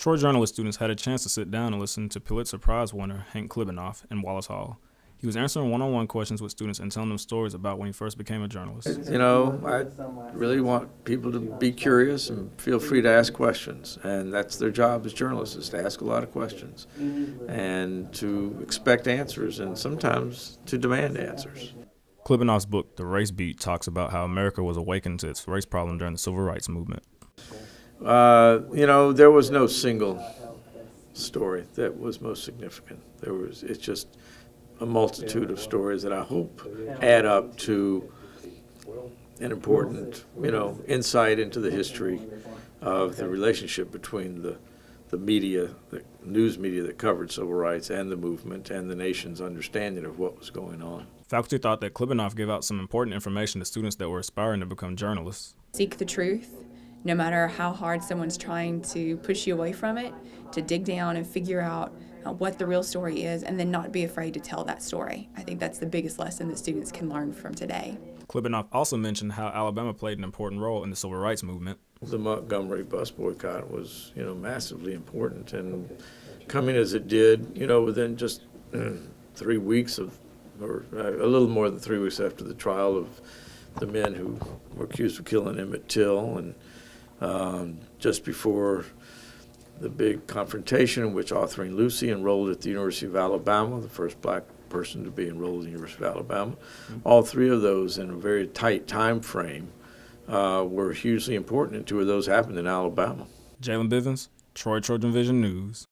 Troy journalist students had a chance to sit down and listen to Pulitzer Prize winner Hank Klibanoff in Wallace Hall. He was answering one-on-one questions with students and telling them stories about when he first became a journalist. You know, I really want people to be curious and feel free to ask questions. And that's their job as journalists, is to ask a lot of questions and to expect answers and sometimes to demand answers. Klibanoff's book, The Race Beat, talks about how America was awakened to its race problem during the Civil Rights Movement. There was no single story that was most significant. It's just a multitude of stories that I hope add up to an important, insight into the history of the relationship between the media, the news media that covered civil rights and the movement and the nation's understanding of what was going on. Faculty thought that Klibanoff gave out some important information to students that were aspiring to become journalists. Seek the truth, no matter how hard someone's trying to push you away from it, to dig down and figure out what the real story is, and then not be afraid to tell that story. I think that's the biggest lesson that students can learn from today. Klibanoff also mentioned how Alabama played an important role in the civil rights movement. The Montgomery bus boycott was, massively important, and coming as it did, within just 3 weeks or a little more than 3 weeks after the trial of the men who were accused of killing Emmett Till, and just before the big confrontation in which Autherine Lucy enrolled at the University of Alabama, the first black person to be enrolled at the University of Alabama. All three of those in a very tight time frame were hugely important, and two of those happened in Alabama. Jalen Bivens, TrojanVision News.